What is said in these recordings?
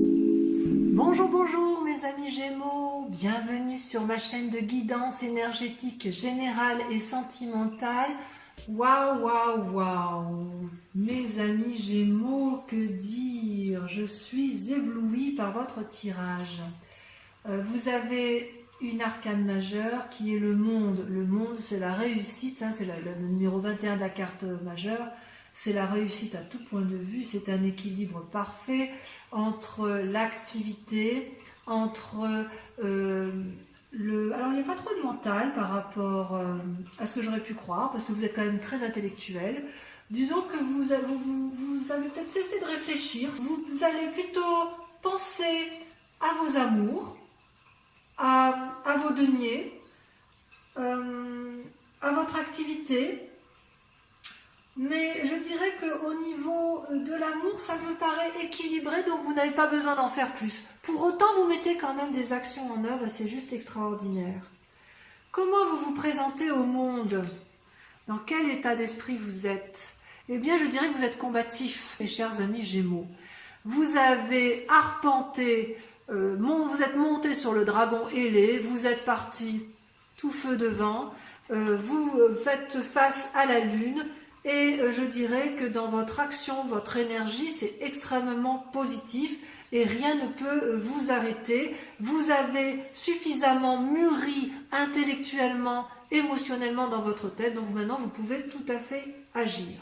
Bonjour, bonjour mes amis Gémeaux, bienvenue sur ma chaîne de guidance énergétique générale et sentimentale. Waouh, waouh, waouh, mes amis Gémeaux, que dire? Je suis éblouie par votre tirage. Vous avez une arcane majeure qui est le monde. Le monde, c'est la réussite, hein, c'est le numéro 21 de la carte majeure. C'est la réussite à tout point de vue, c'est un équilibre parfait entre l'activité, entre Alors il n'y a pas trop de mental par rapport à ce que j'aurais pu croire, parce que vous êtes quand même très intellectuel. Disons que vous allez peut-être cesser de réfléchir, vous allez plutôt penser à vos amours, à vos deniers, à votre activité. Mais je dirais qu'au niveau de l'amour, ça me paraît équilibré, donc vous n'avez pas besoin d'en faire plus. Pour autant, vous mettez quand même des actions en œuvre, et c'est juste extraordinaire. Comment vous vous présentez au monde? Dans quel état d'esprit vous êtes? Eh bien, je dirais que vous êtes combatif, mes chers amis Gémeaux. Vous avez arpenté, vous êtes monté sur le dragon ailé, vous êtes parti tout feu devant, vous faites face à la lune. Et je dirais que dans votre action, votre énergie, c'est extrêmement positif et rien ne peut vous arrêter. Vous avez suffisamment mûri intellectuellement, émotionnellement dans votre tête, donc maintenant vous pouvez tout à fait agir.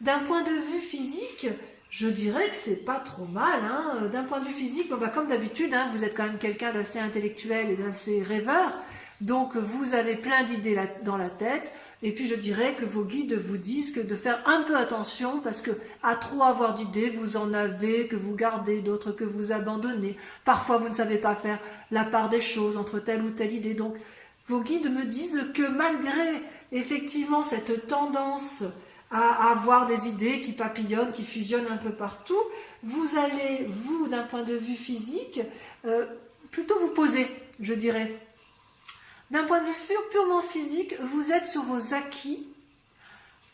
D'un point de vue physique, je dirais que c'est pas trop mal. Hein. D'un point de vue physique, comme d'habitude, hein, vous êtes quand même quelqu'un d'assez intellectuel et d'assez rêveur, donc vous avez plein d'idées dans la tête. Et puis je dirais que vos guides vous disent que de faire un peu attention parce que à trop avoir d'idées, vous en avez, que vous gardez, d'autres que vous abandonnez. Parfois vous ne savez pas faire la part des choses entre telle ou telle idée. Donc vos guides me disent que malgré effectivement cette tendance à avoir des idées qui papillonnent, qui fusionnent un peu partout, vous allez, vous d'un point de vue physique, plutôt vous poser, je dirais. D'un point de vue purement physique, vous êtes sur vos acquis,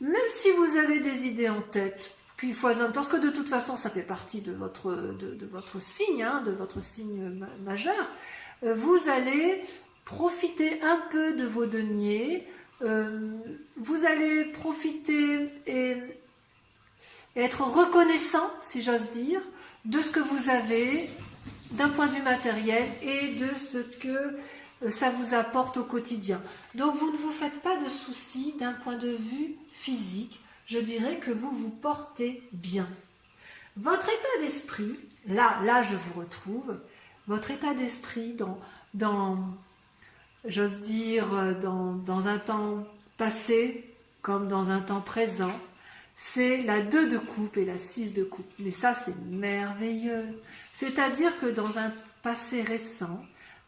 même si vous avez des idées en tête qui foisonnent, parce que de toute façon, ça fait partie de votre signe, hein, de votre signe majeur. Vous allez profiter un peu de vos deniers, vous allez profiter et être reconnaissant, si j'ose dire, de ce que vous avez d'un point de vue matériel et de ce que ça vous apporte au quotidien. Donc vous ne vous faites pas de soucis d'un point de vue physique. Je dirais que vous vous portez bien. Votre état d'esprit, là je vous retrouve, votre état d'esprit j'ose dire, dans un temps passé comme dans un temps présent, c'est la 2 de coupe et la 6 de coupe. Mais ça c'est merveilleux. C'est-à-dire que dans un passé récent,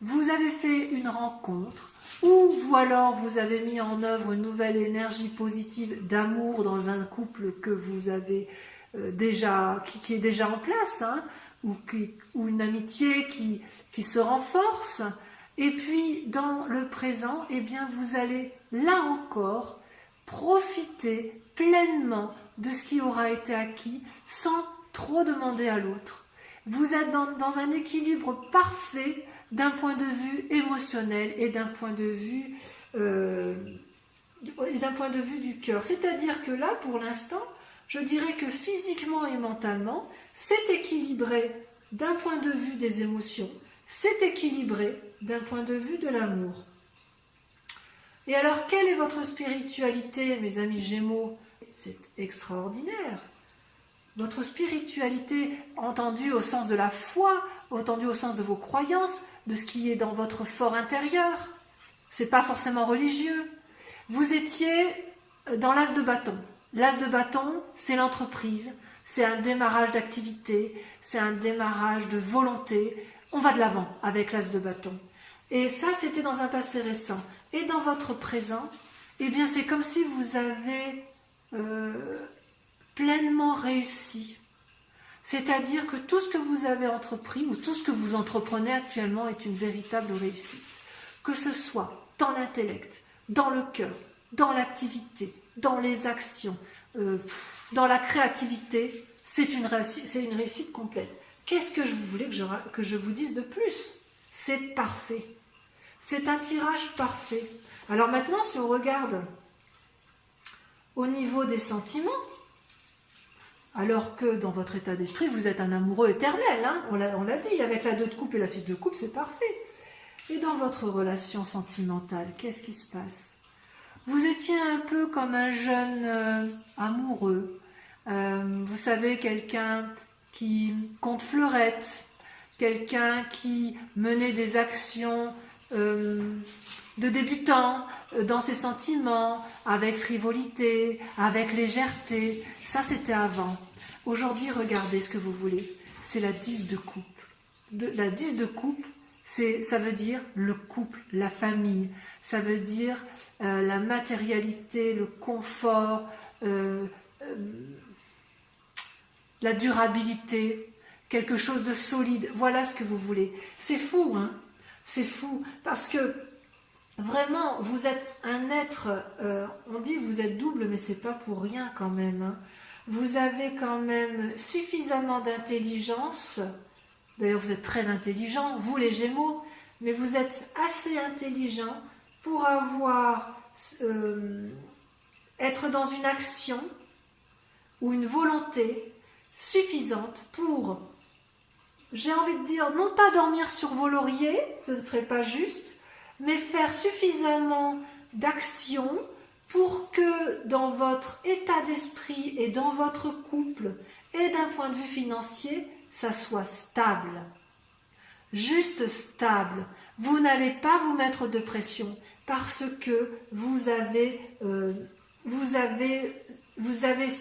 vous avez fait une rencontre ou alors vous avez mis en œuvre une nouvelle énergie positive d'amour dans un couple que vous avez déjà, qui est déjà en place, hein, ou une amitié qui se renforce. Et puis dans le présent, eh bien vous allez là encore profiter pleinement de ce qui aura été acquis sans trop demander à l'autre. Vous êtes dans un équilibre parfait d'un point de vue émotionnel et d'un point de vue du cœur. C'est-à-dire que là, pour l'instant, je dirais que physiquement et mentalement, c'est équilibré d'un point de vue des émotions, c'est équilibré d'un point de vue de l'amour. Et alors, quelle est votre spiritualité, mes amis Gémeaux? C'est extraordinaire. Votre spiritualité, entendue au sens de la foi, entendue au sens de vos croyances, de ce qui est dans votre fort intérieur. C'est pas forcément religieux. Vous étiez dans l'as de bâton. L'as de bâton, c'est l'entreprise, c'est un démarrage d'activité, c'est un démarrage de volonté. On va de l'avant avec l'as de bâton. Et ça, c'était dans un passé récent. Et dans votre présent, eh bien, c'est comme si vous avez pleinement réussi. C'est-à-dire que tout ce que vous avez entrepris ou tout ce que vous entreprenez actuellement est une véritable réussite. Que ce soit dans l'intellect, dans le cœur, dans l'activité, dans les actions, dans la créativité, c'est une réussite complète. Qu'est-ce que vous voulez que je vous dise de plus? C'est parfait. C'est un tirage parfait. Alors maintenant, si on regarde au niveau des sentiments, alors que dans votre état d'esprit, vous êtes un amoureux éternel, hein, on l'a dit, avec la 2 de coupe et la 6 de coupe, c'est parfait. Et dans votre relation sentimentale, qu'est-ce qui se passe? Vous étiez un peu comme un jeune amoureux. Vous savez, quelqu'un qui compte fleurette, quelqu'un qui menait des actions de débutant dans ses sentiments, avec frivolité, avec légèreté. Ça, c'était avant. Aujourd'hui, regardez ce que vous voulez. C'est la 10 de coupe. La 10 de coupe, ça veut dire le couple, la famille. Ça veut dire la matérialité, le confort, la durabilité, quelque chose de solide. Voilà ce que vous voulez. C'est fou, hein? C'est fou, parce que vraiment, vous êtes un être, on dit que vous êtes double, mais c'est pas pour rien quand même. Hein. Vous avez quand même suffisamment d'intelligence. D'ailleurs, vous êtes très intelligent, vous les Gémeaux, mais vous êtes assez intelligent pour être dans une action ou une volonté suffisante pour, j'ai envie de dire, non pas dormir sur vos lauriers, ce ne serait pas juste, mais faire suffisamment d'actions pour que dans votre état d'esprit et dans votre couple et d'un point de vue financier, ça soit stable. Juste stable. Vous n'allez pas vous mettre de pression parce que vous avez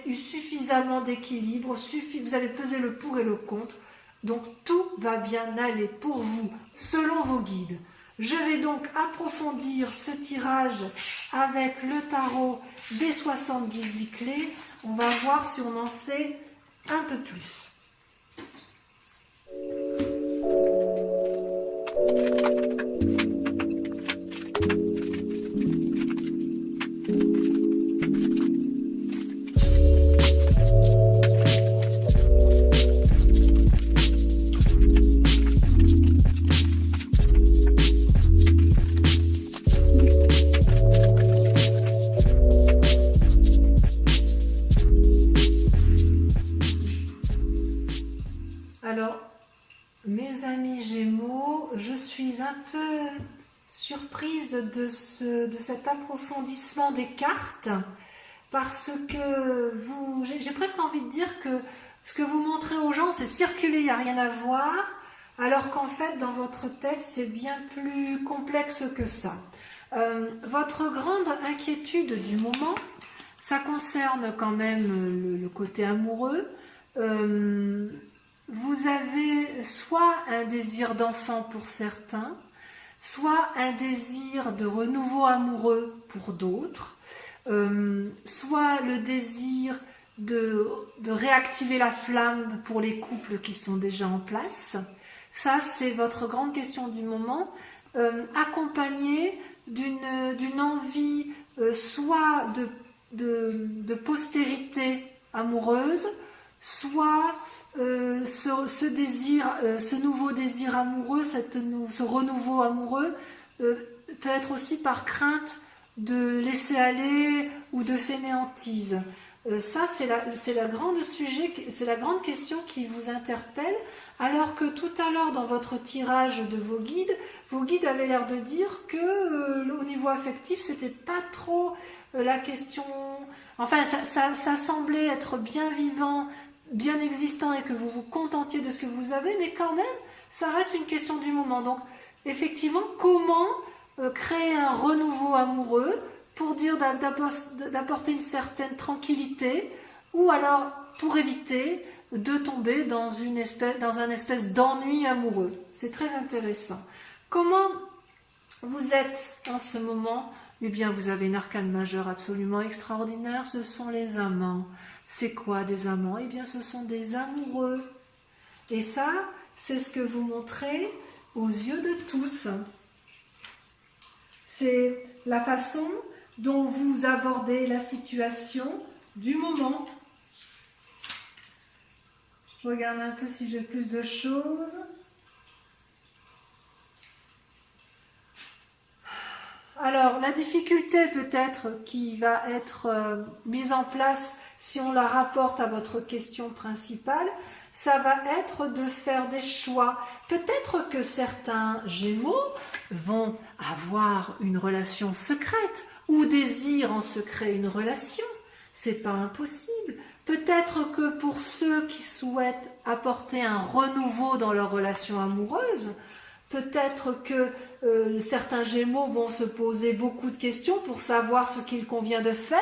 eu suffisamment d'équilibre, vous avez pesé le pour et le contre, donc tout va bien aller pour vous, selon vos guides. Je vais donc approfondir ce tirage avec le tarot des 78 clés. On va voir si on en sait un peu plus. Alors, mes amis Gémeaux, je suis un peu surprise de cet approfondissement des cartes parce que j'ai presque envie de dire que ce que vous montrez aux gens, c'est circuler, il n'y a rien à voir, alors qu'en fait, dans votre tête, c'est bien plus complexe que ça. Votre grande inquiétude du moment, ça concerne quand même le côté amoureux. Vous avez soit un désir d'enfant pour certains, soit un désir de renouveau amoureux pour d'autres, soit le désir de réactiver la flamme pour les couples qui sont déjà en place. Ça, c'est votre grande question du moment, accompagnée d'une envie soit de postérité amoureuse, soit ce nouveau désir amoureux, ce renouveau amoureux peut être aussi par crainte de laisser aller ou de fainéantise. Ça, c'est la grande question qui vous interpelle, alors que tout à l'heure, dans votre tirage de vos guides avaient l'air de dire que au niveau affectif, c'était pas trop la question. Enfin, ça semblait être bien vivant, bien existant, et que vous vous contentiez de ce que vous avez, mais quand même, ça reste une question du moment. Donc, effectivement, comment créer un renouveau amoureux pour dire d'apporter une certaine tranquillité, ou alors pour éviter de tomber dans un espèce d'ennui amoureux. C'est très intéressant. Comment vous êtes en ce moment? Eh bien, vous avez une arcane majeure absolument extraordinaire, ce sont les amants. C'est quoi des amants? Eh bien, ce sont des amoureux. Et ça, c'est ce que vous montrez aux yeux de tous. C'est la façon dont vous abordez la situation du moment. Je regarde un peu si j'ai plus de choses. Alors, la difficulté peut-être qui va être mise en place si on la rapporte à votre question principale, ça va être de faire des choix. Peut-être que certains Gémeaux vont avoir une relation secrète ou désirent en secret une relation. C'est pas impossible. Peut-être que pour ceux qui souhaitent apporter un renouveau dans leur relation amoureuse, peut-être que certains Gémeaux vont se poser beaucoup de questions pour savoir ce qu'il convient de faire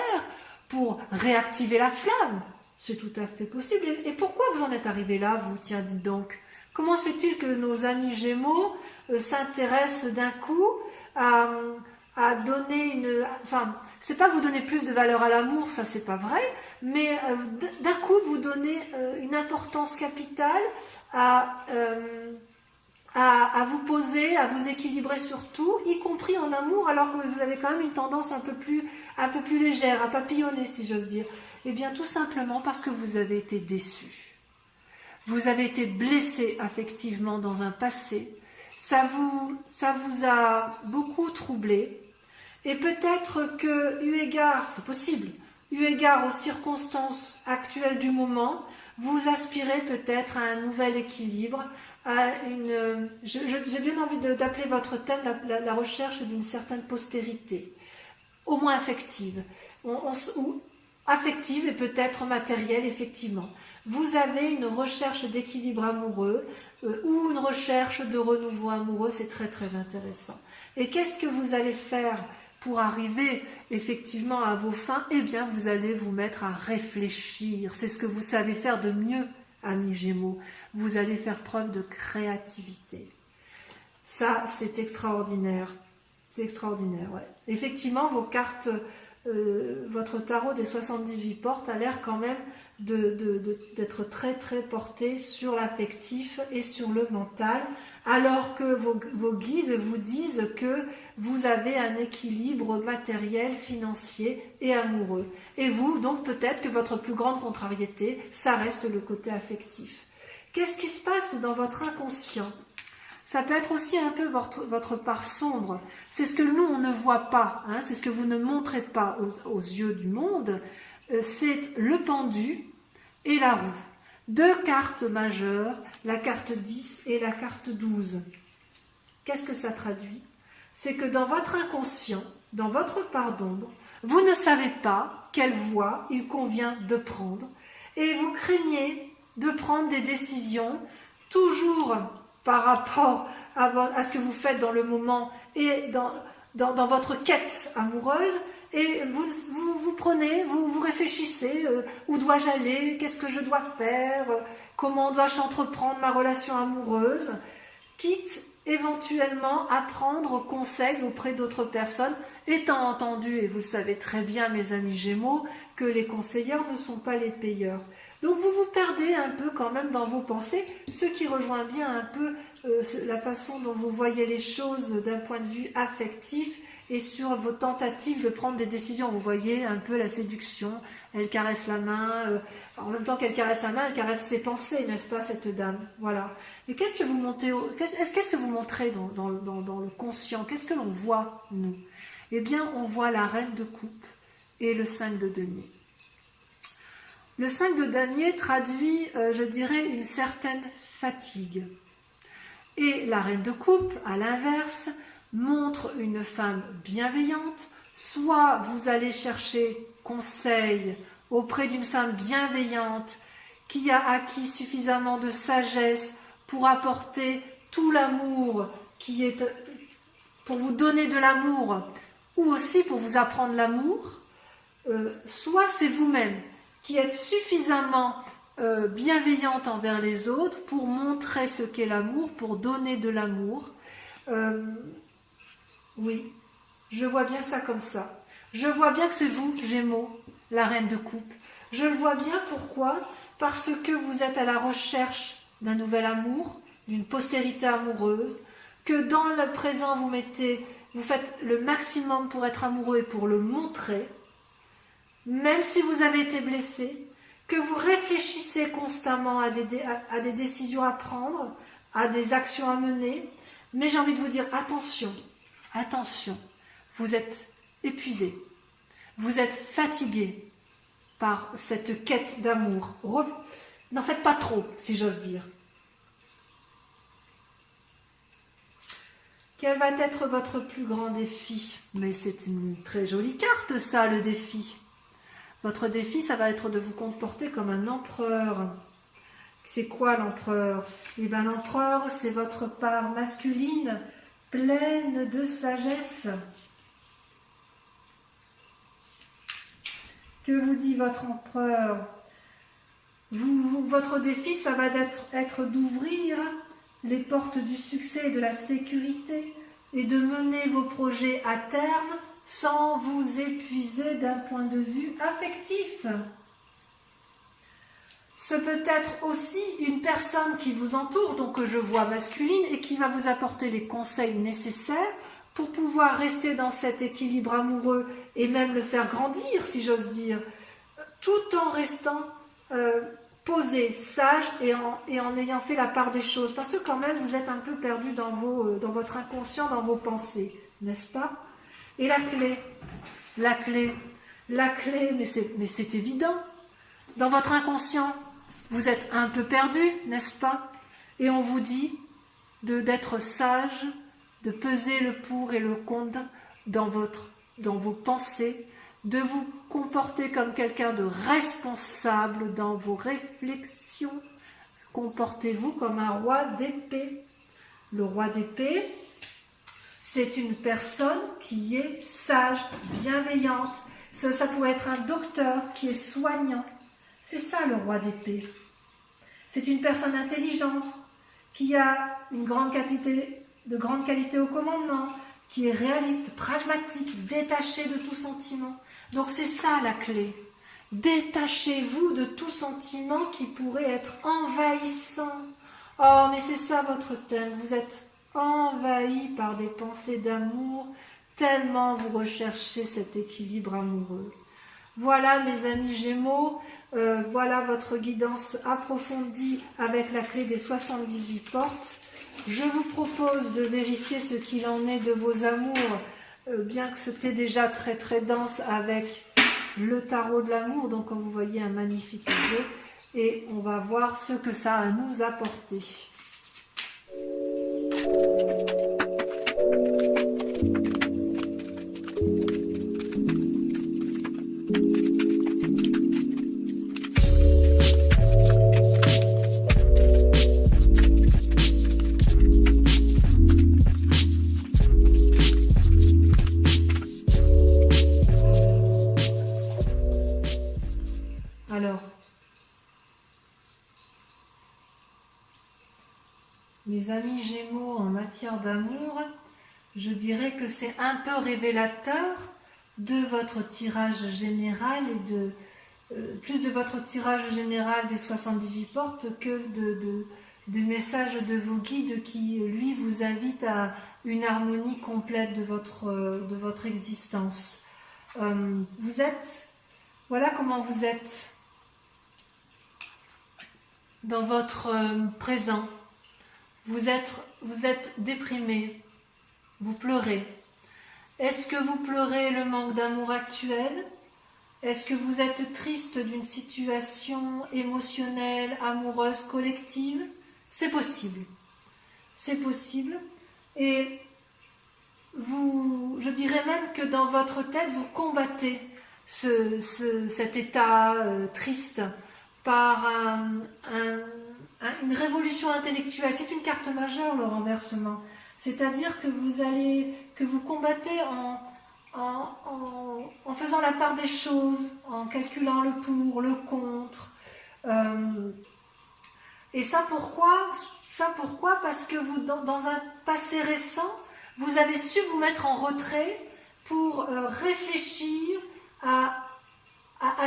pour réactiver la flamme. C'est tout à fait possible. Et pourquoi vous en êtes arrivé là, vous? Tiens, dites donc. Comment se fait-il que nos amis Gémeaux s'intéressent d'un coup à donner une... Enfin, c'est pas vous donner plus de valeur à l'amour, ça c'est pas vrai, mais d'un coup vous donnez une importance capitale à vous poser, à vous équilibrer sur tout, y compris en amour, alors que vous avez quand même une tendance un peu plus légère, à papillonner, si j'ose dire. Eh bien, tout simplement parce que vous avez été déçus. Vous avez été blessé affectivement dans un passé. Ça vous a beaucoup troublé. Et peut-être que, eu égard, c'est possible, eu égard aux circonstances actuelles du moment, vous aspirez peut-être à un nouvel équilibre, à une... J'ai bien envie d'appeler votre thème la recherche d'une certaine postérité, au moins affective, ou affective et peut-être matérielle, effectivement. Vous avez une recherche d'équilibre amoureux ou une recherche de renouveau amoureux, c'est très très intéressant. Et qu'est-ce que vous allez faire pour arriver effectivement à vos fins? Eh bien, vous allez vous mettre à réfléchir. C'est ce que vous savez faire de mieux, amis Gémeaux. Vous allez faire preuve de créativité. Ça, c'est extraordinaire. C'est extraordinaire, ouais. Effectivement, vos cartes, votre tarot des 78 portes a l'air quand même d'être très très porté sur l'affectif et sur le mental, alors que vos guides vous disent que vous avez un équilibre matériel, financier et amoureux. Et vous, donc peut-être que votre plus grande contrariété, ça reste le côté affectif. Qu'est-ce qui se passe dans votre inconscient? Ça peut être aussi un peu votre part sombre. C'est ce que nous, on ne voit pas. Hein, c'est ce que vous ne montrez pas aux yeux du monde. C'est le pendu et la roue. Deux cartes majeures, la carte 10 et la carte 12. Qu'est-ce que ça traduit? C'est que dans votre inconscient, dans votre part d'ombre, vous ne savez pas quelle voie il convient de prendre et vous craignez de prendre des décisions toujours par rapport à ce que vous faites dans le moment et dans votre quête amoureuse, et vous prenez, vous réfléchissez, où dois-je aller, qu'est-ce que je dois faire, comment dois-je entreprendre ma relation amoureuse, quitte éventuellement à prendre conseil auprès d'autres personnes, étant entendu, et vous le savez très bien mes amis Gémeaux, que les conseillers ne sont pas les payeurs. Donc vous vous perdez un peu quand même dans vos pensées, ce qui rejoint bien un peu la façon dont vous voyez les choses d'un point de vue affectif et sur vos tentatives de prendre des décisions. Vous voyez un peu la séduction, elle caresse la main, en même temps qu'elle caresse la main, elle caresse ses pensées, n'est-ce pas, cette dame? Voilà. Et qu'est-ce que vous montrez dans le conscient? Qu'est-ce que l'on voit, nous? Eh bien, on voit la reine de coupe et le 5 de denier. Le 5 de denier traduit, je dirais, une certaine fatigue. Et la reine de coupe, à l'inverse, montre une femme bienveillante. Soit vous allez chercher conseil auprès d'une femme bienveillante qui a acquis suffisamment de sagesse pour apporter tout l'amour qui est pour vous donner de l'amour ou aussi pour vous apprendre l'amour, soit c'est vous-même qui êtes suffisamment bienveillante envers les autres pour montrer ce qu'est l'amour, pour donner de l'amour. Oui, je vois bien ça comme ça. Je vois bien que c'est vous, Gémeaux, la reine de coupe. Je le vois bien, pourquoi? Parce que vous êtes à la recherche d'un nouvel amour, d'une postérité amoureuse, que dans le présent vous faites le maximum pour être amoureux et pour le montrer, même si vous avez été blessé, que vous réfléchissez constamment à des décisions à prendre, à des actions à mener, mais j'ai envie de vous dire, attention, attention, vous êtes épuisé, vous êtes fatigué par cette quête d'amour. N'en faites pas trop, si j'ose dire. Quel va être votre plus grand défi? Mais c'est une très jolie carte, ça, le défi. Votre défi, ça va être de vous comporter comme un empereur. C'est quoi l'empereur? Eh bien, l'empereur, c'est votre part masculine, pleine de sagesse. Que vous dit votre empereur? Votre défi, ça va être d'ouvrir les portes du succès et de la sécurité et de mener vos projets à terme sans vous épuiser d'un point de vue affectif. Ce peut être aussi une personne qui vous entoure, donc que je vois masculine, et qui va vous apporter les conseils nécessaires pour pouvoir rester dans cet équilibre amoureux et même le faire grandir, si j'ose dire, tout en restant posé, sage et en ayant fait la part des choses. Parce que quand même, vous êtes un peu perdu dans votre inconscient, dans vos pensées, n'est-ce pas? Et la clé, mais c'est évident. Dans votre inconscient, vous êtes un peu perdu, n'est-ce pas? Et on vous dit d'être sage, de peser le pour et le contre dans vos pensées, de vous comporter comme quelqu'un de responsable dans vos réflexions. Comportez-vous comme un roi d'épée. Le roi d'épée, c'est une personne qui est sage, bienveillante. Ça pourrait être un docteur qui est soignant. C'est ça le roi d'épée. C'est une personne intelligente, qui a de grande qualité au commandement, qui est réaliste, pragmatique, détaché de tout sentiment. Donc c'est ça la clé. Détachez-vous de tout sentiment qui pourrait être envahissant. Oh, mais c'est ça votre thème. Vous êtes envahi par des pensées d'amour, tellement vous recherchez cet équilibre amoureux. Voilà mes amis Gémeaux, voilà votre guidance approfondie avec la clé des 78 portes. Je vous propose de vérifier ce qu'il en est de vos amours, bien que c'était déjà très très dense avec le tarot de l'amour. Donc comme vous voyez, un magnifique jeu. Et on va voir ce que ça a à nous apporter. Alors, mes amis Gémeaux, en matière d'amour, je dirais que c'est un peu révélateur de votre tirage général et plus de votre tirage général des 78 portes que des messages de vos guides qui, lui, vous invitent à une harmonie complète de votre existence. Voilà comment vous êtes dans votre présent. Vous êtes déprimé, vous pleurez. Est-ce que vous pleurez le manque d'amour actuel? Est-ce que vous êtes triste d'une situation émotionnelle, amoureuse, collective? C'est possible. C'est possible. Et je dirais même que dans votre tête, vous combattez cet état triste par une révolution intellectuelle. C'est une carte majeure, le renversement. C'est-à-dire que vous combattez en faisant la part des choses, en calculant le pour, le contre. Et ça pourquoi? Parce que vous, dans un passé récent, vous avez su vous mettre en retrait pour réfléchir à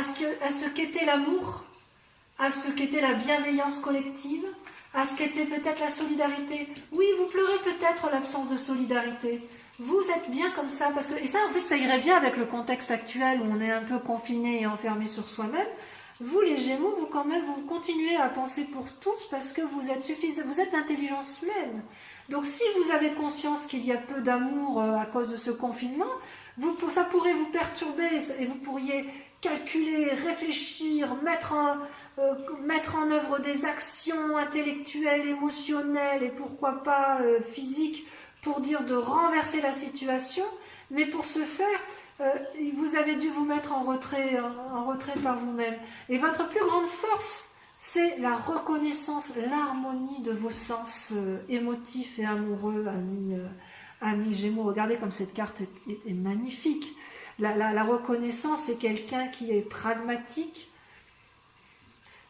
ce qu'était l'amour, à ce qu'était la bienveillance collective, à ce qu'était peut-être la solidarité. Oui, vous pleurez peut-être l'absence de solidarité. Vous êtes bien comme ça, et ça en plus ça irait bien avec le contexte actuel où on est un peu confiné et enfermé sur soi-même. Vous, les Gémeaux, vous quand même, vous continuez à penser pour tous parce que vous êtes vous êtes l'intelligence même. Donc si vous avez conscience qu'il y a peu d'amour à cause de ce confinement, ça pourrait vous perturber et vous pourriez calculer, réfléchir, mettre en œuvre des actions intellectuelles, émotionnelles et pourquoi pas physiques pour dire de renverser la situation. Mais pour ce faire, vous avez dû vous mettre en retrait par vous-même. Et votre plus grande force, c'est la reconnaissance, l'harmonie de vos sens émotifs et amoureux, amis Gémeaux. Regardez comme cette carte est magnifique. La reconnaissance, c'est quelqu'un qui est pragmatique,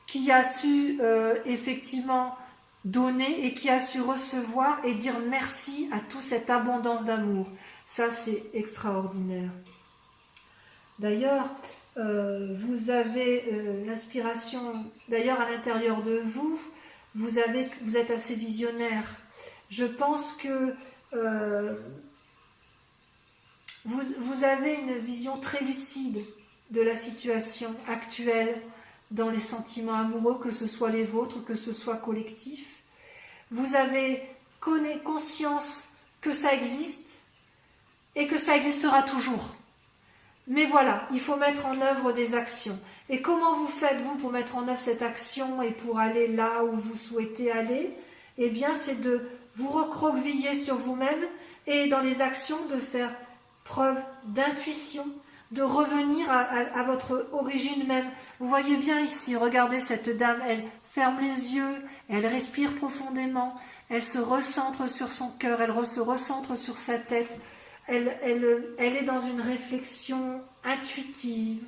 qui a su effectivement donner et qui a su recevoir et dire merci à toute cette abondance d'amour. Ça, c'est extraordinaire. D'ailleurs, vous avez l'inspiration, d'ailleurs à l'intérieur de vous, vous êtes assez visionnaire. Je pense que vous avez une vision très lucide de la situation actuelle dans les sentiments amoureux, que ce soit les vôtres, que ce soit collectif. Vous avez conscience que ça existe et que ça existera toujours. Mais voilà, il faut mettre en œuvre des actions. Et comment vous faites, vous, pour mettre en œuvre cette action et pour aller là où vous souhaitez aller? Eh bien, c'est de vous recroqueviller sur vous-même et dans les actions de faire preuve d'intuition, de revenir à votre origine même. Vous voyez bien ici, regardez cette dame, elle ferme les yeux, elle respire profondément, elle se recentre sur son cœur, elle se recentre sur sa tête. Elle est dans une réflexion intuitive,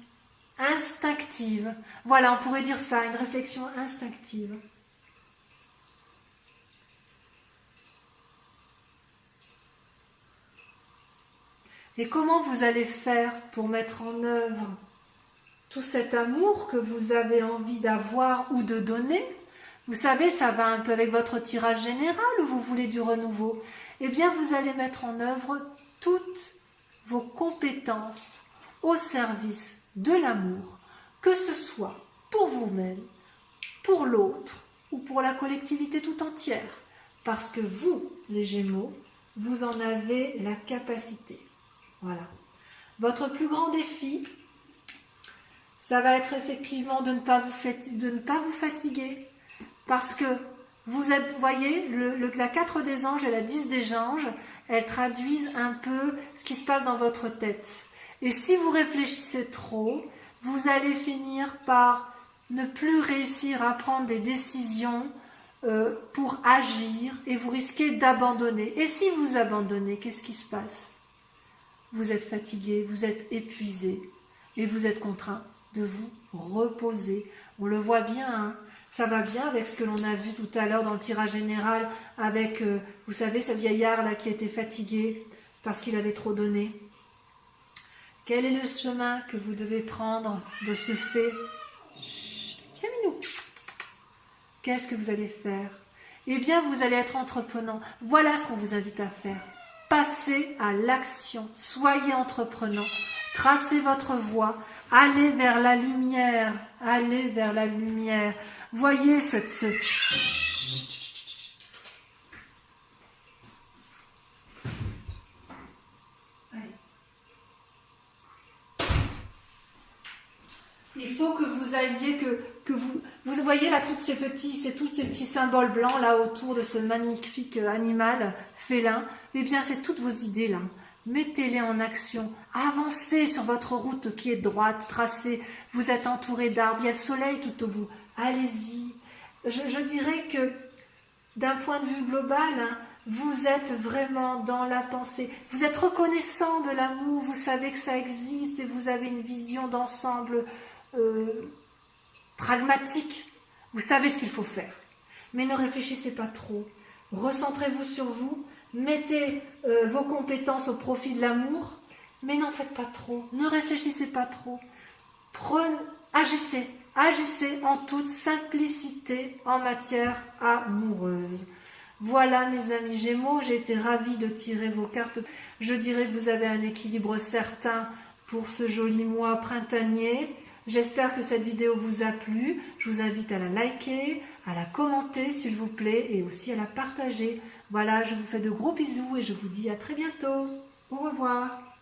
instinctive. Voilà, on pourrait dire ça, une réflexion instinctive. Et comment vous allez faire pour mettre en œuvre tout cet amour que vous avez envie d'avoir ou de donner? Vous savez, ça va un peu avec votre tirage général où vous voulez du renouveau. Eh bien, vous allez mettre en œuvre toutes vos compétences au service de l'amour, que ce soit pour vous-même, pour l'autre ou pour la collectivité tout entière. Parce que vous, les Gémeaux, vous en avez la capacité. Voilà. Votre plus grand défi, ça va être effectivement de ne pas vous fatiguer. Parce que vous êtes, vous voyez, la 4 des anges et la 10 des anges, elles traduisent un peu ce qui se passe dans votre tête. Et si vous réfléchissez trop, vous allez finir par ne plus réussir à prendre des décisions pour agir et vous risquez d'abandonner. Et si vous abandonnez, qu'est-ce qui se passe? Vous êtes fatigué, vous êtes épuisé et vous êtes contraint de vous reposer. On le voit bien, hein. Ça va bien avec ce que l'on a vu tout à l'heure dans le tirage général avec, vous savez, ce vieillard là qui était fatigué parce qu'il avait trop donné. Quel est le chemin que vous devez prendre de ce fait? Bien minou. Qu'est-ce que vous allez faire? Eh bien, vous allez être entreprenant. Voilà ce qu'on vous invite à faire. Passez à l'action. Soyez entreprenant. Tracez votre voie. Allez vers la lumière. Allez vers la lumière. Voyez il faut que vous alliez, que vous voyez là tous ces petits symboles blancs là autour de ce magnifique animal félin. Eh bien, c'est toutes vos idées là. Mettez-les en action. Avancez sur votre route qui est droite, tracée. Vous êtes entouré d'arbres. Il y a le soleil tout au bout. Allez-y. Je dirais que d'un point de vue global, hein, vous êtes vraiment dans la pensée. Vous êtes reconnaissant de l'amour. Vous savez que ça existe et vous avez une vision d'ensemble pragmatique. Vous savez ce qu'il faut faire. Mais ne réfléchissez pas trop. Recentrez-vous sur vous. Mettez vos compétences au profit de l'amour. Mais n'en faites pas trop. Ne réfléchissez pas trop. Agissez. Agissez en toute simplicité en matière amoureuse. Voilà mes amis Gémeaux, j'ai été ravie de tirer vos cartes. Je dirais que vous avez un équilibre certain pour ce joli mois printanier. J'espère que cette vidéo vous a plu. Je vous invite à la liker, à la commenter s'il vous plaît et aussi à la partager. Voilà, je vous fais de gros bisous et je vous dis à très bientôt. Au revoir.